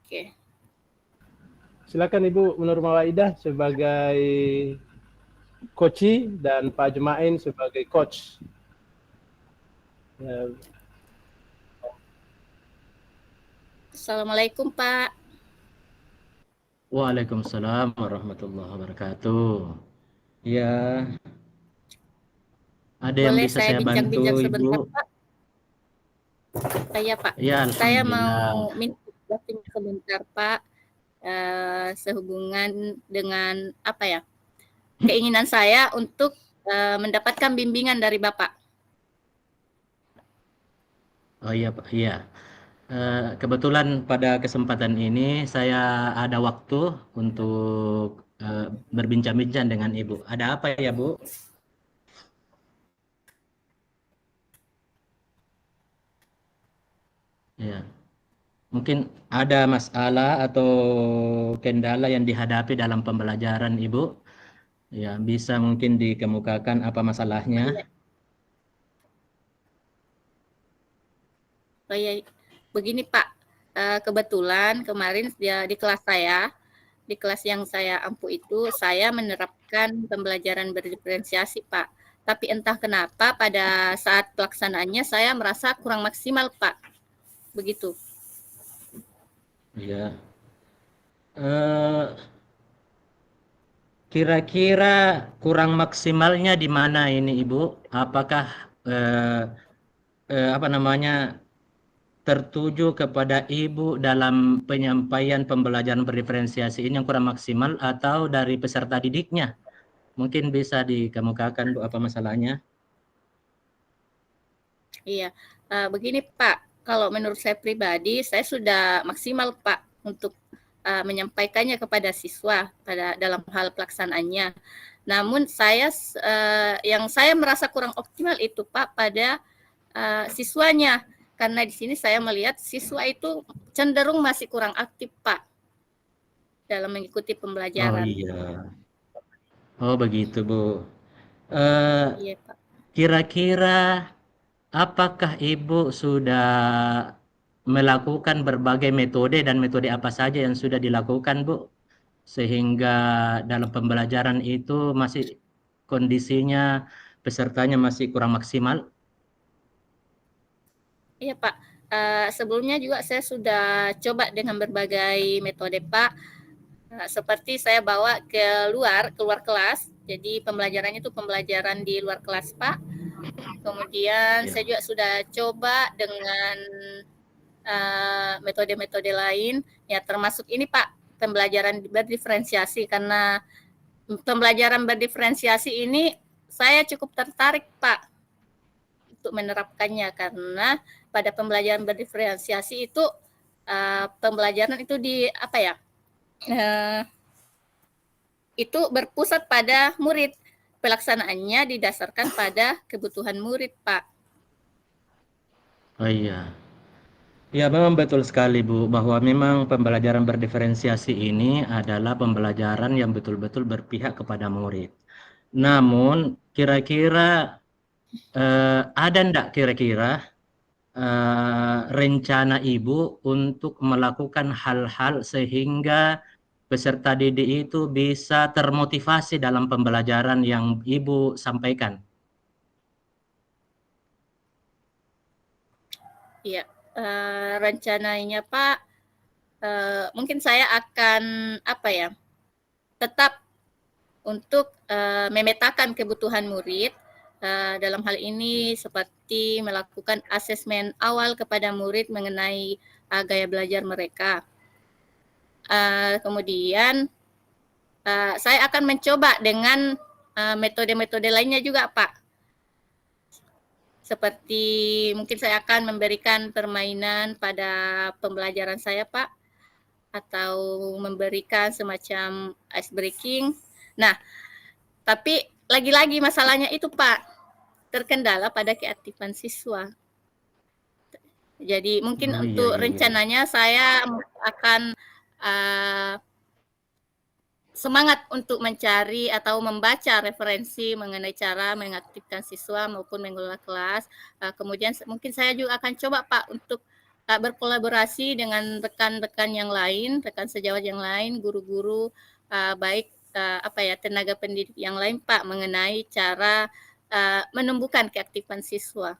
Oke. Silakan Ibu Nur Mawaidah sebagai coach dan Pak Jemain sebagai coach. Ya. Assalamualaikum Pak. Waalaikumsalam warahmatullahi wabarakatuh. Ya, ada yang Boleh bisa saya saya bincang-bincang bantu, sebentar Ibu? Pak? Iya Pak. Ya, Saya alhamdulillah. mau minta penjelasan sebentar Pak. Sehubungan dengan apa ya? Keinginan saya untuk mendapatkan bimbingan dari Bapak. Oh iya, Pak. Iya. Kebetulan pada kesempatan ini saya ada waktu untuk berbincang-bincang dengan Ibu. Ada apa ya, Bu? Ya. Mungkin ada masalah atau kendala yang dihadapi dalam pembelajaran Ibu. Ya, bisa mungkin dikemukakan apa masalahnya. Iya. Kayak begini Pak, kebetulan kemarin di kelas saya, di kelas yang saya ampu itu, saya menerapkan pembelajaran berdiferensiasi Pak. Tapi entah kenapa pada saat pelaksanaannya saya merasa kurang maksimal Pak. Begitu. Ya. Eh, Kira-kira kurang maksimalnya di mana ini Ibu? Apakah eh, apa namanya tertuju kepada Ibu dalam penyampaian pembelajaran berdiferensiasi ini yang kurang maksimal atau dari peserta didiknya? Mungkin bisa dikemukakan Bu apa masalahnya? Iya, begini Pak, kalau menurut saya pribadi, saya sudah maksimal Pak untuk menyampaikannya kepada siswa pada dalam hal pelaksanaannya. Namun yang saya merasa kurang optimal itu Pak pada siswanya, karena di sini saya melihat siswa itu cenderung masih kurang aktif Pak dalam mengikuti Oh pembelajaran. iya. Oh begitu Bu. Eh, Iya Pak. Kira-kira apakah Ibu sudah melakukan berbagai metode dan metode apa saja yang sudah dilakukan, Bu? Sehingga dalam pembelajaran itu masih kondisinya pesertanya masih kurang maksimal? Iya Pak, sebelumnya juga saya sudah coba dengan berbagai metode Pak. Seperti saya bawa keluar kelas, jadi pembelajarannya itu pembelajaran di luar kelas Pak. Kemudian Ya. saya juga sudah coba dengan metode-metode lain, ya termasuk ini Pak, pembelajaran berdiferensiasi, karena pembelajaran berdiferensiasi ini saya cukup tertarik Pak untuk menerapkannya, karena pada pembelajaran berdiferensiasi itu pembelajaran itu di apa ya, itu berpusat pada murid, pelaksanaannya didasarkan pada kebutuhan murid Pak. Oh iya. Ya, memang betul sekali, Bu, bahwa memang pembelajaran berdiferensiasi ini adalah pembelajaran yang betul-betul berpihak kepada murid. Namun, kira-kira ada enggak kira-kira rencana Ibu untuk melakukan hal-hal sehingga peserta didik itu bisa termotivasi dalam pembelajaran yang Ibu sampaikan? Iya, rencananya Pak, mungkin saya akan apa ya, tetap untuk memetakan kebutuhan murid, dalam hal ini seperti melakukan asesmen awal kepada murid mengenai gaya belajar mereka. Kemudian saya akan mencoba dengan metode-metode lainnya juga Pak. Seperti mungkin saya akan memberikan permainan pada pembelajaran saya Pak, atau memberikan semacam ice breaking. Nah, tapi lagi-lagi masalahnya itu Pak, terkendala pada keaktifan siswa. Jadi mungkin Oh iya untuk iya iya. rencananya saya akan uh, semangat untuk mencari atau membaca referensi mengenai cara mengaktifkan siswa maupun mengelola kelas. Kemudian mungkin saya juga akan coba Pak untuk berkolaborasi dengan rekan-rekan yang lain, rekan sejawat yang lain, guru-guru, baik tenaga pendidik yang lain Pak, mengenai cara menumbuhkan keaktifan siswa.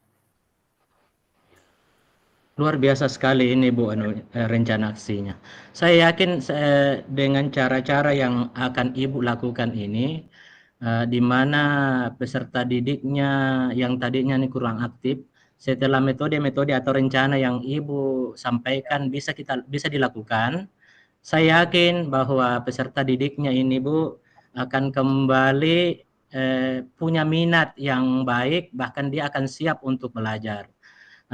Luar biasa sekali ini Bu rencana aksinya. Saya yakin dengan cara-cara yang akan Ibu lakukan ini, di mana peserta didiknya yang tadinya ini kurang aktif, setelah metode-metode atau rencana yang Ibu sampaikan bisa dilakukan, saya yakin bahwa peserta didiknya ini Bu akan kembali punya minat yang baik, bahkan dia akan siap untuk belajar.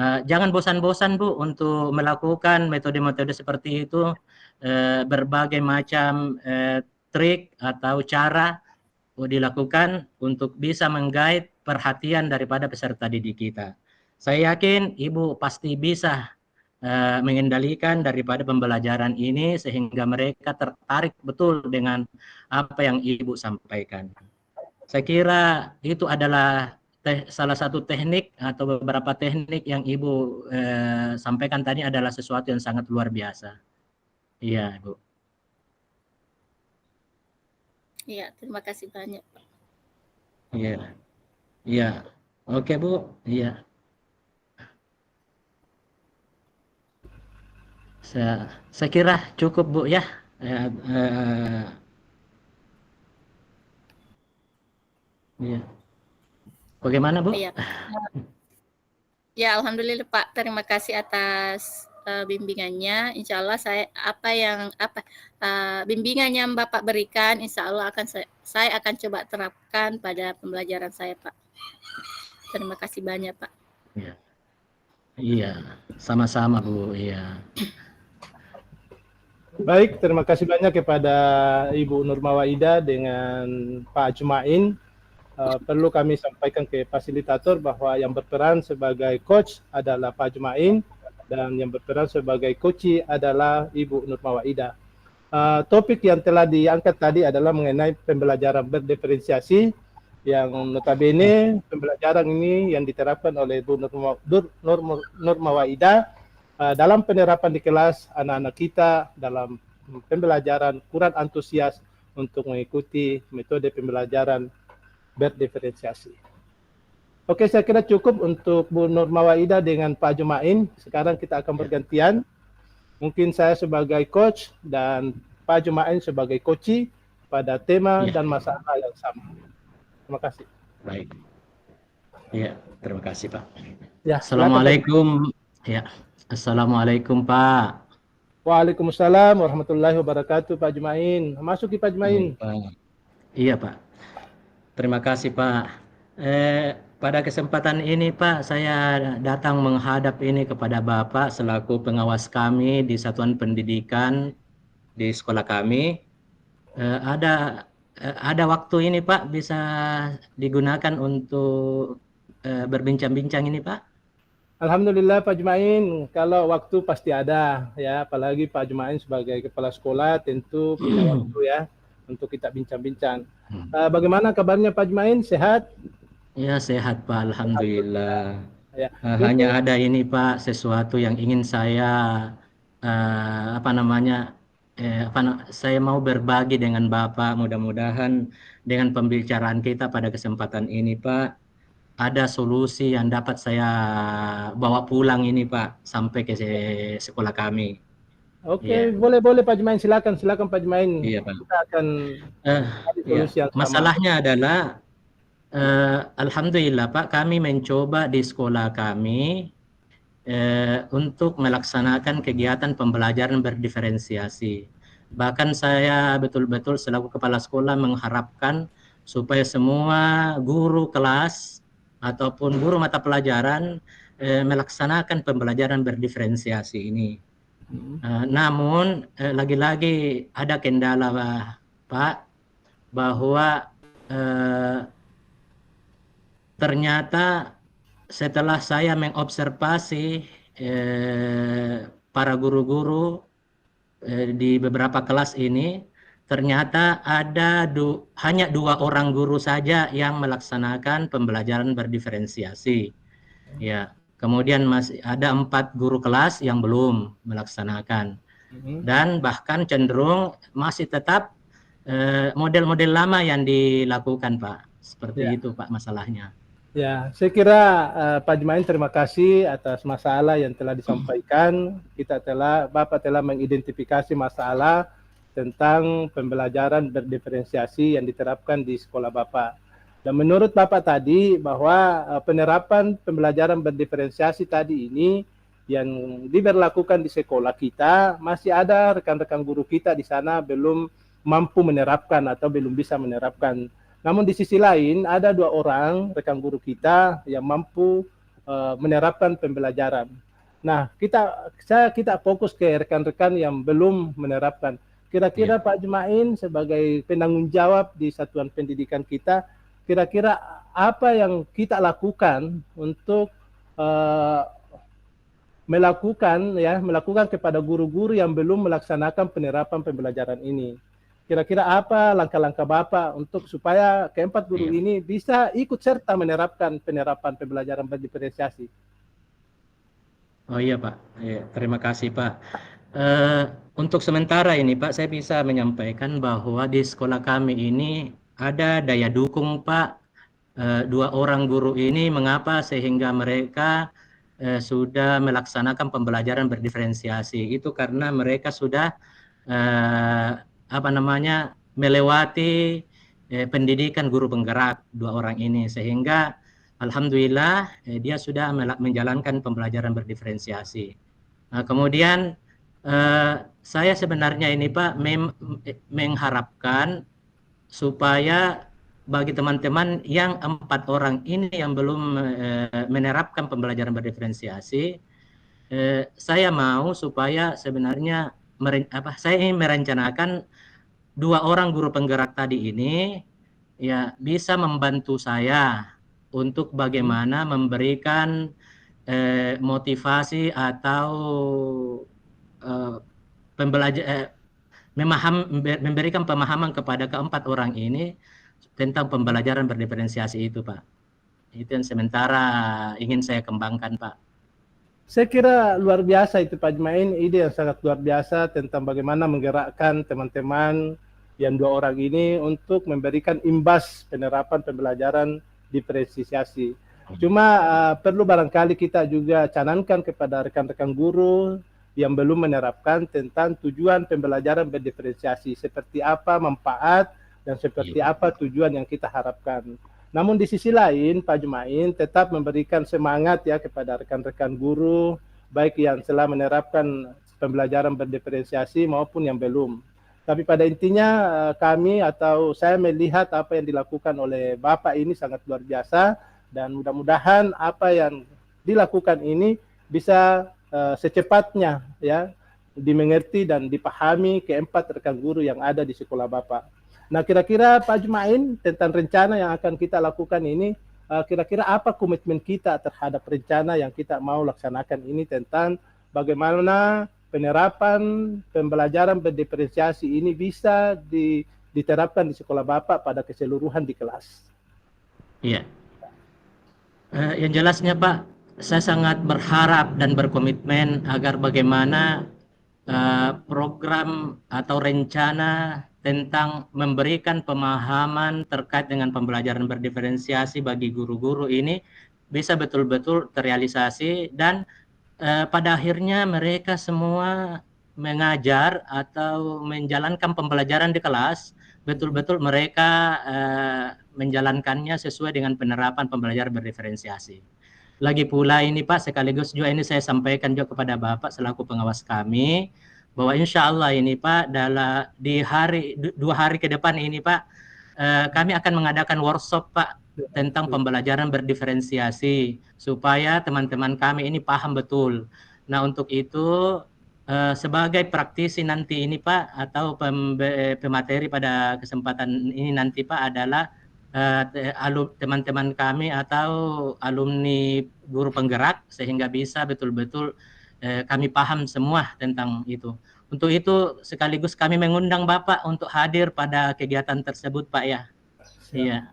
Jangan bosan-bosan Bu untuk melakukan metode-metode seperti itu, berbagai macam trik atau cara dilakukan untuk bisa menggait perhatian daripada peserta didik kita. Saya yakin Ibu pasti bisa mengendalikan daripada pembelajaran ini sehingga mereka tertarik betul dengan apa yang Ibu sampaikan. Saya kira itu adalah salah satu teknik atau beberapa teknik yang Ibu sampaikan tadi adalah sesuatu yang sangat luar biasa. Iya, Ibu. Iya, terima kasih banyak Pak. Iya. Iya. Oke, Bu. Iya. Saya kira cukup, Bu ya. Iya. Bagaimana, Bu? Iya. Ya, alhamdulillah Pak. Terima kasih atas bimbingannya. Insya Allah bimbingan yang Bapak berikan, insya Allah saya akan coba terapkan pada pembelajaran saya, Pak. Terima kasih banyak, Pak. Iya. Iya, sama-sama Bu. Iya. Baik, terima kasih banyak kepada Ibu Nurmawaida dengan Pak Jumain. Perlu kami sampaikan ke fasilitator bahwa yang berperan sebagai coach adalah Pak Jumain dan yang berperan sebagai coach adalah Ibu Nurmawaida. Topik yang telah diangkat tadi adalah mengenai pembelajaran berdiferensiasi yang notabene pembelajaran ini yang diterapkan oleh Bu Nurmawaida dalam penerapan di kelas anak-anak kita dalam pembelajaran kurang antusias untuk mengikuti metode pembelajaran berdiferensiasi. Oke, saya kira cukup untuk Bu Nurmawaida dengan Pak Jumain. Sekarang kita akan bergantian. Mungkin saya sebagai coach dan Pak Jumain sebagai coach pada tema dan masalah yang sama. Terima kasih. Baik. Ya, terima kasih Pak. Ya, Assalamualaikum. Ya, Assalamualaikum Pak. Waalaikumsalam warahmatullahi wabarakatuh Pak Jumain. Masuki Pak Jumain. Iya Pak. Terima kasih Pak. Pada kesempatan ini Pak, saya datang menghadap ini kepada Bapak selaku pengawas kami di Satuan Pendidikan di sekolah kami. Ada waktu ini Pak bisa digunakan untuk berbincang-bincang ini Pak? Alhamdulillah Pak Jumain, kalau waktu pasti ada ya, apalagi Pak Jumain sebagai kepala sekolah tentu punya waktu ya untuk kita bincang-bincang. Bagaimana kabarnya Pak Jumain? Sehat? Ya sehat Pak, alhamdulillah. Ya. Hanya ada ini Pak, sesuatu yang ingin saya saya mau berbagi dengan Bapak. Mudah-mudahan dengan pembicaraan kita pada kesempatan ini Pak, ada solusi yang dapat saya bawa pulang ini Pak sampai ke sekolah kami. Oke, boleh Pak Jumain, silakan Pak Jumain. Iya Pak. Kita akan solusi yang sama. Masalahnya adalah alhamdulillah Pak, kami mencoba di sekolah kami untuk melaksanakan kegiatan pembelajaran berdiferensiasi. Bahkan saya betul-betul selaku kepala sekolah mengharapkan supaya semua guru kelas ataupun guru mata pelajaran melaksanakan pembelajaran berdiferensiasi ini. Namun lagi-lagi ada kendala Pak, bahwa ternyata setelah saya mengobservasi para guru-guru di beberapa kelas ini, ternyata ada hanya 2 orang guru saja yang melaksanakan pembelajaran berdiferensiasi. Ya, Kemudian masih ada 4 guru kelas yang belum melaksanakan. Dan bahkan cenderung masih tetap model-model lama yang dilakukan, Pak. Seperti itu, Pak, masalahnya. Ya, saya kira Pak Jumain terima kasih atas masalah yang telah disampaikan. Bapak telah mengidentifikasi masalah tentang pembelajaran berdiferensiasi yang diterapkan di sekolah Bapak. Dan menurut Bapak tadi bahwa penerapan pembelajaran berdiferensiasi tadi ini yang diberlakukan di sekolah kita, masih ada rekan-rekan guru kita di sana belum mampu menerapkan atau belum bisa menerapkan. Namun di sisi lain ada 2 orang rekan guru kita yang mampu menerapkan pembelajaran. Nah, kita fokus ke rekan-rekan yang belum menerapkan. Kira-kira Pak Jumain sebagai penanggung jawab di satuan pendidikan kita, kira-kira apa yang kita lakukan untuk melakukan kepada guru-guru yang belum melaksanakan penerapan pembelajaran ini? Kira-kira apa langkah-langkah Bapak untuk supaya keempat guru ini bisa ikut serta menerapkan penerapan pembelajaran berdiferensiasi? Oh iya, Pak. Terima kasih, Pak. Untuk sementara ini, Pak, saya bisa menyampaikan bahwa di sekolah kami ini ada daya dukung, Pak. 2 orang guru ini mengapa sehingga mereka sudah melaksanakan pembelajaran berdiferensiasi. Itu karena mereka sudah melewati pendidikan guru penggerak 2 orang ini, sehingga alhamdulillah dia sudah menjalankan pembelajaran berdiferensiasi. Kemudian saya sebenarnya ini, Pak, mengharapkan supaya bagi teman-teman yang 4 orang ini yang belum menerapkan pembelajaran berdiferensiasi, saya mau supaya sebenarnya saya ingin merencanakan 2 orang guru penggerak tadi ini ya bisa membantu saya untuk bagaimana memberikan motivasi atau memberikan pemahaman kepada ke-4 orang ini tentang pembelajaran berdiferensiasi itu, Pak. Itu yang sementara ingin saya kembangkan, Pak. Saya kira luar biasa itu Pak Jumain, ide yang sangat luar biasa tentang bagaimana menggerakkan teman-teman yang 2 orang ini untuk memberikan imbas penerapan pembelajaran diferensiasi. Cuma perlu barangkali kita juga canangkan kepada rekan-rekan guru yang belum menerapkan tentang tujuan pembelajaran berdiferensiasi, seperti apa manfaat dan seperti apa tujuan yang kita harapkan. Namun di sisi lain, Pak Jumain tetap memberikan semangat ya kepada rekan-rekan guru, baik yang telah menerapkan pembelajaran berdiferensiasi maupun yang belum. Tapi pada intinya kami atau saya melihat apa yang dilakukan oleh Bapak ini sangat luar biasa, dan mudah-mudahan apa yang dilakukan ini bisa secepatnya ya dimengerti dan dipahami ke-4 rekan guru yang ada di sekolah Bapak. Nah, kira-kira Pak Jumain tentang rencana yang akan kita lakukan ini, kira-kira apa komitmen kita terhadap rencana yang kita mau laksanakan ini tentang bagaimana penerapan pembelajaran berdiferensiasi ini bisa diterapkan di sekolah Bapak pada keseluruhan di kelas? Iya. Yang jelasnya, Pak, saya sangat berharap dan berkomitmen agar bagaimana program atau rencana tentang memberikan pemahaman terkait dengan pembelajaran berdiferensiasi bagi guru-guru ini bisa betul-betul terrealisasi, dan pada akhirnya mereka semua mengajar atau menjalankan pembelajaran di kelas, betul-betul mereka menjalankannya sesuai dengan penerapan pembelajaran berdiferensiasi. Lagi pula ini, Pak, sekaligus juga ini saya sampaikan juga kepada Bapak selaku pengawas kami, bahwa insya Allah ini, Pak, di 2 hari ke depan ini, Pak, kami akan mengadakan workshop, Pak, tentang pembelajaran berdiferensiasi supaya teman-teman kami ini paham betul. Nah, untuk itu sebagai praktisi nanti ini, Pak, atau pemateri pada kesempatan ini nanti, Pak, adalah teman-teman kami atau alumni guru penggerak, sehingga bisa betul-betul kami paham semua tentang itu. Untuk itu sekaligus kami mengundang Bapak untuk hadir pada kegiatan tersebut, Pak, ya. Iya.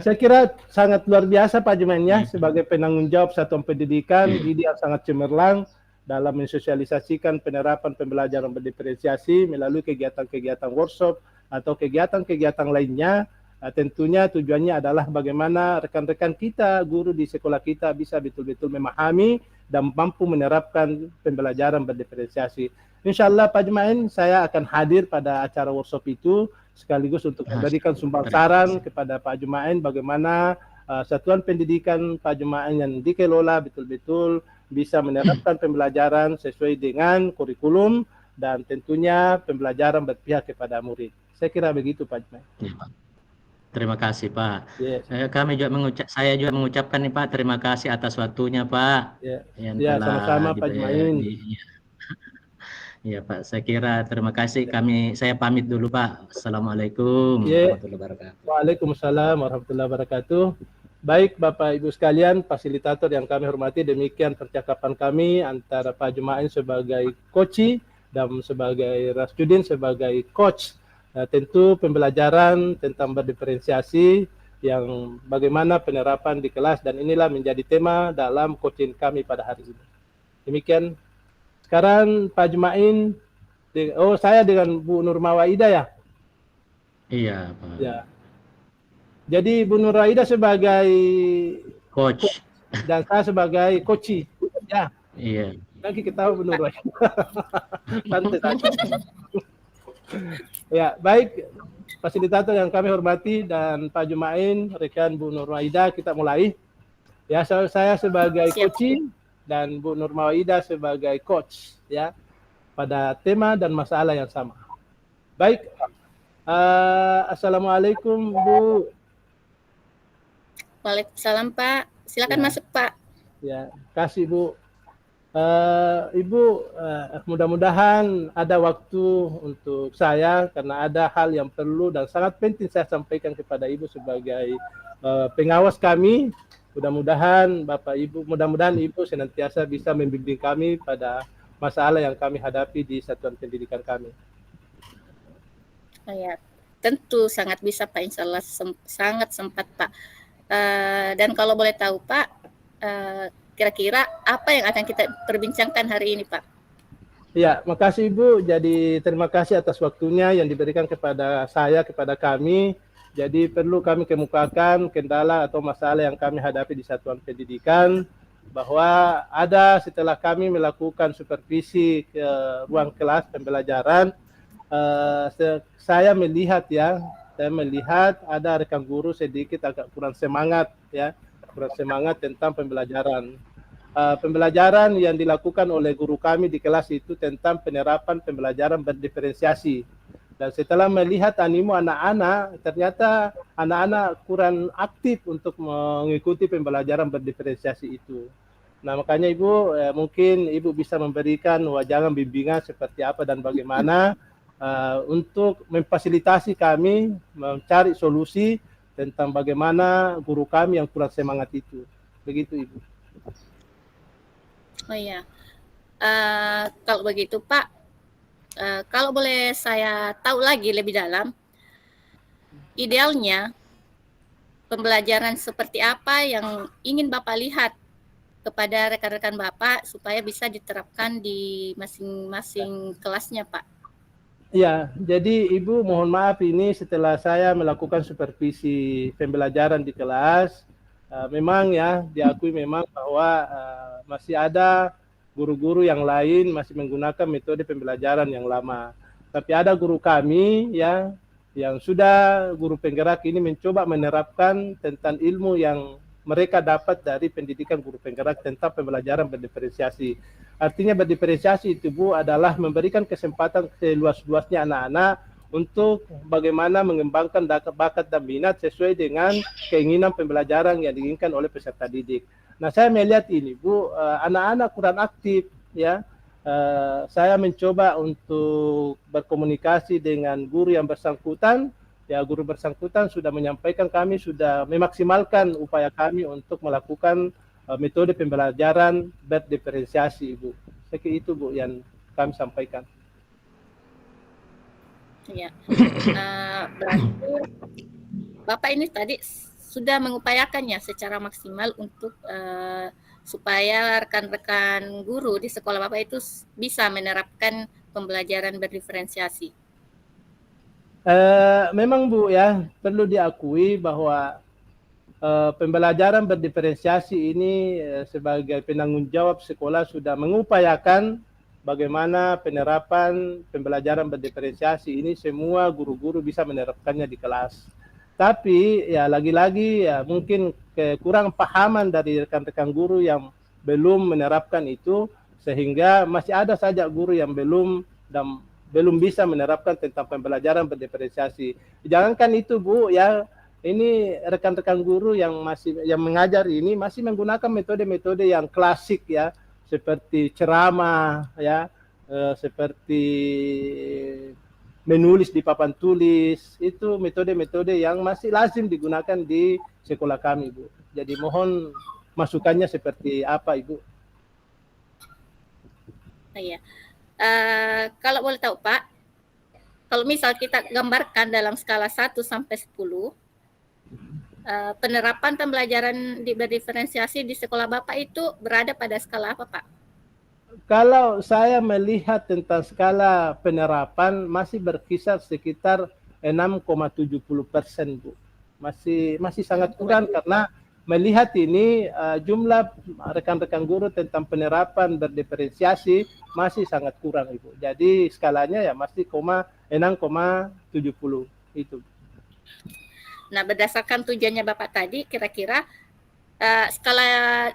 Saya kira sangat luar biasa Pak Jumain ya, sebagai penanggung jawab satuan pendidikan, ini yang sangat cemerlang dalam mensosialisasikan penerapan pembelajaran berdiferensiasi melalui kegiatan-kegiatan workshop atau kegiatan-kegiatan lainnya. Tentunya tujuannya adalah bagaimana rekan-rekan kita, guru di sekolah kita bisa betul-betul memahami dan mampu menerapkan pembelajaran berdiferensiasi. Insya Allah Pak Jumain, saya akan hadir pada acara workshop itu sekaligus untuk memberikan sumbang saran kepada Pak Jumain bagaimana satuan pendidikan Pak Jumain yang dikelola betul-betul bisa menerapkan pembelajaran sesuai dengan kurikulum dan tentunya pembelajaran berpihak kepada murid. Saya kira begitu Pak Jumain. Terima kasih Pak. Yes. Saya juga mengucapkan nih Pak, terima kasih atas waktunya Pak. Ya, sama-sama Pak Jumain. Ya Pak, saya kira terima kasih. Saya pamit dulu Pak. Assalamualaikum warahmatullahi wabarakatuh. Waalaikumsalam warahmatullahi wabarakatuh. Baik Bapak Ibu sekalian, fasilitator yang kami hormati, demikian percakapan kami antara Pak Jumain sebagai coach dan sebagai Rasjudin sebagai coach. Tentu pembelajaran tentang berdiferensiasi yang bagaimana penerapan di kelas, dan inilah menjadi tema dalam coaching kami pada hari ini. Demikian. Sekarang Pak Jumain, saya dengan Bu Nurmawaida ya? Iya Pak. Ya. Jadi Bu Nurmawaida sebagai coach dan saya sebagai coach. Ya. Iya. Lagi ketahui Bu Nurmawaida. Ya, baik fasilitator yang kami hormati dan Pak Jumain, rekan Bu Nurmawaida, kita mulai. Ya, saya sebagai coach dan Bu Nurmawaida sebagai coach ya pada tema dan masalah yang sama. Baik. Assalamualaikum Bu. Waalaikumsalam Pak. Silakan masuk Pak. Ya, kasih Bu. Ibu, mudah-mudahan ada waktu untuk saya karena ada hal yang perlu dan sangat penting saya sampaikan kepada Ibu sebagai pengawas kami. Mudah-mudahan Bapak Ibu, mudah-mudahan Ibu senantiasa bisa membimbing kami pada masalah yang kami hadapi di satuan pendidikan kami. Ya, tentu sangat bisa Pak, insya Allah sangat sempat Pak. Dan kalau boleh tahu Pak, kira-kira apa yang akan kita perbincangkan hari ini Pak? Ya, makasih Ibu. Jadi terima kasih atas waktunya yang diberikan kepada saya, kepada kami. Jadi perlu kami kemukakan kendala atau masalah yang kami hadapi di satuan pendidikan, bahwa ada setelah kami melakukan supervisi ke ruang kelas pembelajaran, saya melihat ada rekan guru sedikit agak kurang semangat ya, tentang pembelajaran. Pembelajaran yang dilakukan oleh guru kami di kelas itu tentang penerapan pembelajaran berdiferensiasi. Dan setelah melihat animo anak-anak, ternyata anak-anak kurang aktif untuk mengikuti pembelajaran berdiferensiasi itu. Nah, makanya Ibu, mungkin Ibu bisa memberikan wajangan bimbingan seperti apa dan bagaimana untuk memfasilitasi kami mencari solusi tentang bagaimana guru kami yang kurang semangat itu. Begitu Ibu. Oh iya, kalau begitu Pak, kalau boleh saya tahu lagi lebih dalam, idealnya pembelajaran seperti apa yang ingin Bapak lihat kepada rekan-rekan Bapak supaya bisa diterapkan di masing-masing kelasnya Pak? Ya, jadi Ibu mohon maaf ini setelah saya melakukan supervisi pembelajaran di kelas, memang ya diakui memang bahwa masih ada guru-guru yang lain masih menggunakan metode pembelajaran yang lama. Tapi ada guru kami ya yang sudah guru penggerak ini mencoba menerapkan tentang ilmu yang mereka dapat dari pendidikan guru penggerak tentang pembelajaran berdiferensiasi. Artinya berdiferensiasi itu Bu adalah memberikan kesempatan seluas-luasnya anak-anak untuk bagaimana mengembangkan bakat dan minat sesuai dengan keinginan pembelajaran yang diinginkan oleh peserta didik. Nah, saya melihat ini Bu, anak-anak kurang aktif ya. Saya mencoba untuk berkomunikasi dengan guru yang bersangkutan. Ya, guru bersangkutan sudah menyampaikan kami sudah memaksimalkan upaya kami untuk melakukan metode pembelajaran berdiferensiasi Ibu. Saya kira itu Bu yang kami sampaikan. Ya, berarti Bapak ini tadi sudah mengupayakannya secara maksimal untuk supaya rekan-rekan guru di sekolah Bapak itu bisa menerapkan pembelajaran berdiferensiasi. Memang Bu ya, perlu diakui bahwa pembelajaran berdiferensiasi ini sebagai penanggung jawab sekolah sudah mengupayakan bagaimana penerapan pembelajaran berdiferensiasi ini semua guru-guru bisa menerapkannya di kelas. Tapi ya lagi-lagi ya mungkin kurang pahaman dari rekan-rekan guru yang belum menerapkan itu, sehingga masih ada saja guru yang belum bisa menerapkan tentang pembelajaran berdiferensiasi. Jangankan itu Bu ya, ini rekan-rekan guru yang mengajar ini masih menggunakan metode-metode yang klasik ya, seperti ceramah ya, seperti menulis di papan tulis. Itu metode-metode yang masih lazim digunakan di sekolah kami Bu. Jadi mohon masukannya seperti apa Ibu? Iya. Kalau boleh tahu Pak, kalau misal kita gambarkan dalam skala 1 sampai 10, penerapan pembelajaran berdiferensiasi di sekolah Bapak itu berada pada skala apa Pak? Kalau saya melihat tentang skala penerapan masih berkisar sekitar 6,70%, Bu. Masih sangat kurang karena melihat ini jumlah rekan-rekan guru tentang penerapan berdiferensiasi masih sangat kurang, Ibu. Jadi skalanya ya masih 6,70 itu. Nah, berdasarkan tujuannya Bapak tadi, kira-kira skala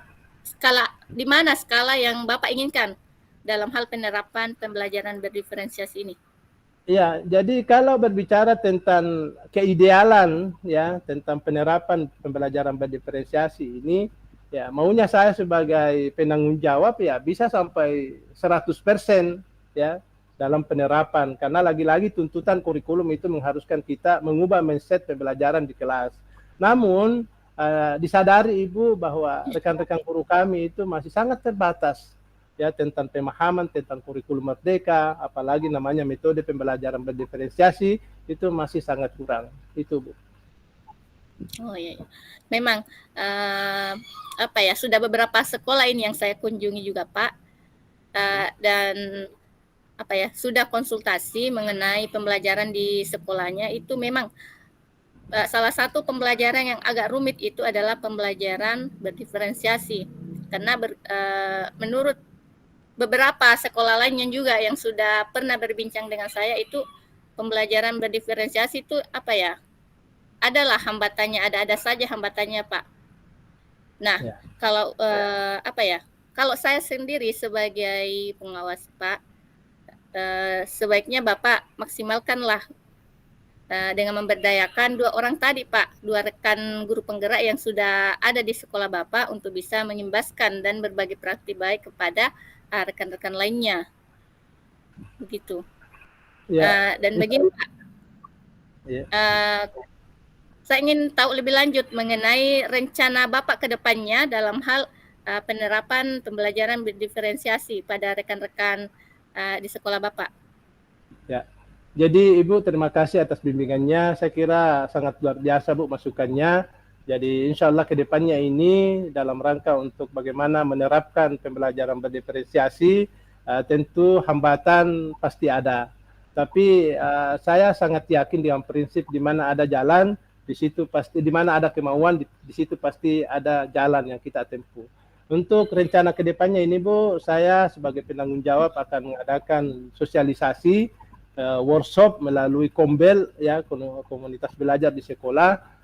di mana skala yang Bapak inginkan dalam hal penerapan pembelajaran berdiferensiasi ini? Ya, jadi kalau berbicara tentang keidealan ya tentang penerapan pembelajaran berdiferensiasi ini, ya maunya saya sebagai penanggung jawab ya bisa sampai 100% ya dalam penerapan, karena lagi-lagi tuntutan kurikulum itu mengharuskan kita mengubah mindset pembelajaran di kelas. Namun disadari Ibu bahwa rekan-rekan guru kami itu masih sangat terbatas ya tentang pemahaman tentang kurikulum merdeka, apalagi namanya metode pembelajaran berdiferensiasi itu masih sangat kurang. Itu Bu. Oh iya, memang apa ya, sudah beberapa sekolah ini yang saya kunjungi juga Pak, dan apa ya, sudah konsultasi mengenai pembelajaran di sekolahnya. Itu memang salah satu pembelajaran yang agak rumit itu adalah pembelajaran berdiferensiasi, karena menurut beberapa sekolah lain yang juga yang sudah pernah berbincang dengan saya, itu pembelajaran berdiferensiasi itu apa ya, adalah hambatannya, ada saja hambatannya Pak. Nah, ya. Kalau apa ya, kalau saya sendiri sebagai pengawas Pak, sebaiknya Bapak maksimalkanlah dengan memberdayakan 2 orang tadi Pak, 2 rekan guru penggerak yang sudah ada di sekolah Bapak untuk bisa mengimbaskan dan berbagi praktik baik kepada rekan-rekan lainnya. Begitu. Ya. Dan begini Pak, ya. Saya ingin tahu lebih lanjut mengenai rencana Bapak ke depannya dalam hal penerapan pembelajaran berdiferensiasi pada rekan-rekan di sekolah Bapak. Ya, jadi Ibu terima kasih atas bimbingannya. Saya kira sangat luar biasa Bu masukannya. Jadi insya Allah ke depannya ini dalam rangka untuk bagaimana menerapkan pembelajaran berdiferensiasi, tentu hambatan pasti ada. Tapi saya sangat yakin dengan prinsip di mana ada jalan, di situ pasti, di mana ada kemauan, di situ pasti ada jalan yang kita tempuh. Untuk rencana ke depannya ini Bu, saya sebagai penanggung jawab akan mengadakan sosialisasi workshop melalui Kombel ya, komunitas belajar di sekolah,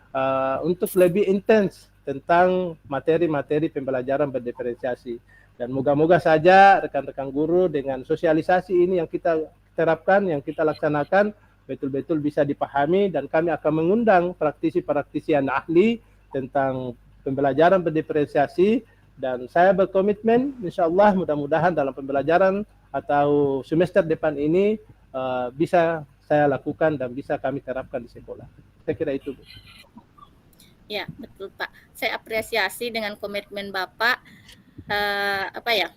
untuk lebih intens tentang materi-materi pembelajaran berdiferensiasi. Dan moga-moga saja rekan-rekan guru dengan sosialisasi ini yang kita terapkan, yang kita laksanakan, betul-betul bisa dipahami, dan kami akan mengundang praktisi-praktisi yang ahli tentang pembelajaran berdiferensiasi. Dan saya berkomitmen insya Allah mudah-mudahan dalam pembelajaran atau semester depan ini bisa saya lakukan dan bisa kami terapkan di sekolah. Saya kira itu Bu. Ya, betul Pak. Saya apresiasi dengan komitmen Bapak, apa ya,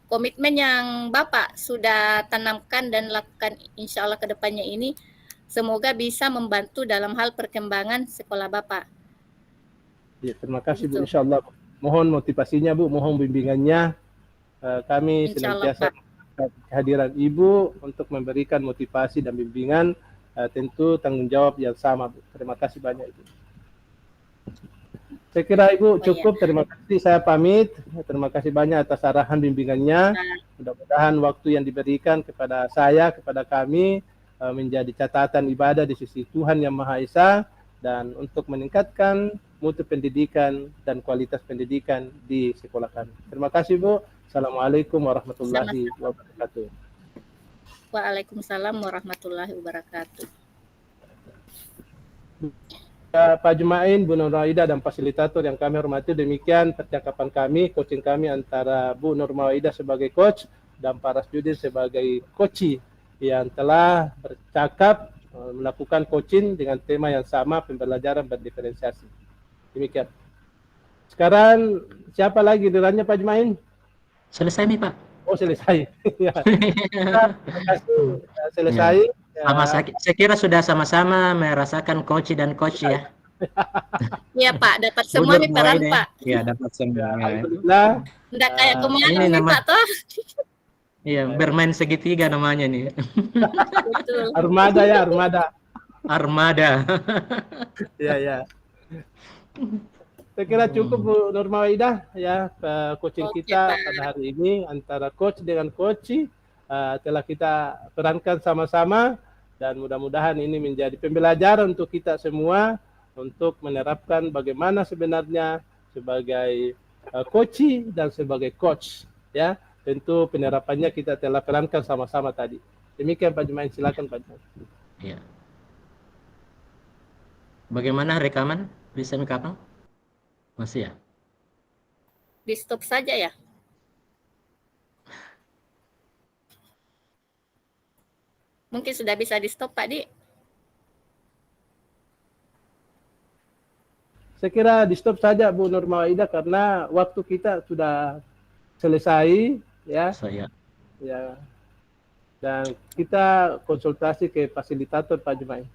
komitmen yang Bapak sudah tanamkan dan lakukan insya Allah ke depannya ini semoga bisa membantu dalam hal perkembangan sekolah Bapak. Ya, terima kasih Bu, Begitu. insya Allah. Mohon motivasinya Bu, mohon bimbingannya. Kami Insya Allah, senantiasa Pak. kehadiran Ibu untuk memberikan motivasi dan bimbingan, tentu tanggung jawab yang sama Bu. Terima kasih banyak Ibu. Saya kira Ibu cukup, terima kasih, saya pamit. Terima kasih banyak atas arahan bimbingannya. Mudah-mudahan waktu yang diberikan kepada saya, kepada kami, menjadi catatan ibadah di sisi Tuhan Yang Maha Esa, dan untuk meningkatkan mutu pendidikan dan kualitas pendidikan di sekolah kami. Terima kasih Bu. Assalamualaikum warahmatullahi wabarakatuh. Waalaikumsalam warahmatullahi wabarakatuh. Pak Jumain, Bu Nur Mawaidah, dan fasilitator yang kami hormati, demikian percakapan kami, coaching kami antara Bu Nur Mawaidah sebagai coach dan para student sebagai coachee yang telah bercakap melakukan coaching dengan tema yang sama, pembelajaran berdiferensiasi. Demikian. Sekarang siapa lagi gilirannya Pak Jumain? Selesai nih Pak. Oh selesai. Ya. Terima kasih. Selesai. Ya. Saya kira sudah sama-sama merasakan coach dan coach ya. Iya Pak, dapat semua nih peran Pak. Iya dapat semua. Ya, alhamdulillah. Enggak kayak kemarin ini nih Pak toh. Iya, bermain segitiga namanya nih. Betul. Armada ya, armada. Armada. Ya, ya. Saya kira cukup Bu Nur Mawaidah ya, coaching kita pada hari ini antara coach dengan coachee telah kita perankan sama-sama, dan mudah-mudahan ini menjadi pembelajaran untuk kita semua untuk menerapkan bagaimana sebenarnya sebagai coachee dan sebagai coach ya. Tentu penerapannya kita telah perankan sama-sama tadi. Demikian Pak Jumain, silakan Pak Jumain. Ya. Bagaimana rekaman? Bisa kapan? Masih ya? Di stop saja ya. Mungkin sudah bisa di stop Pak Di. Saya kira di stop saja Bu Nur Mawaidah karena waktu kita sudah selesai ya. Ya. Dan kita konsultasi ke fasilitator Pak Jumain.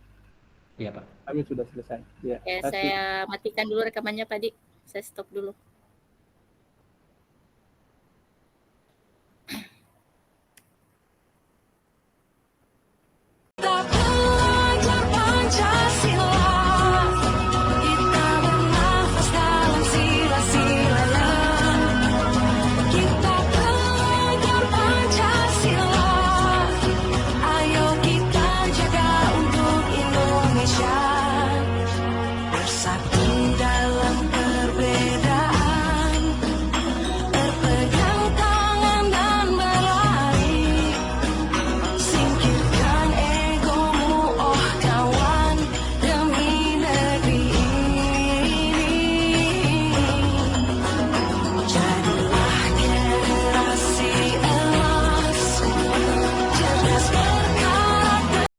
Iya Pak. Kami sudah selesai. Ya. Saya matikan dulu rekamannya Pak Di. Saya stop dulu.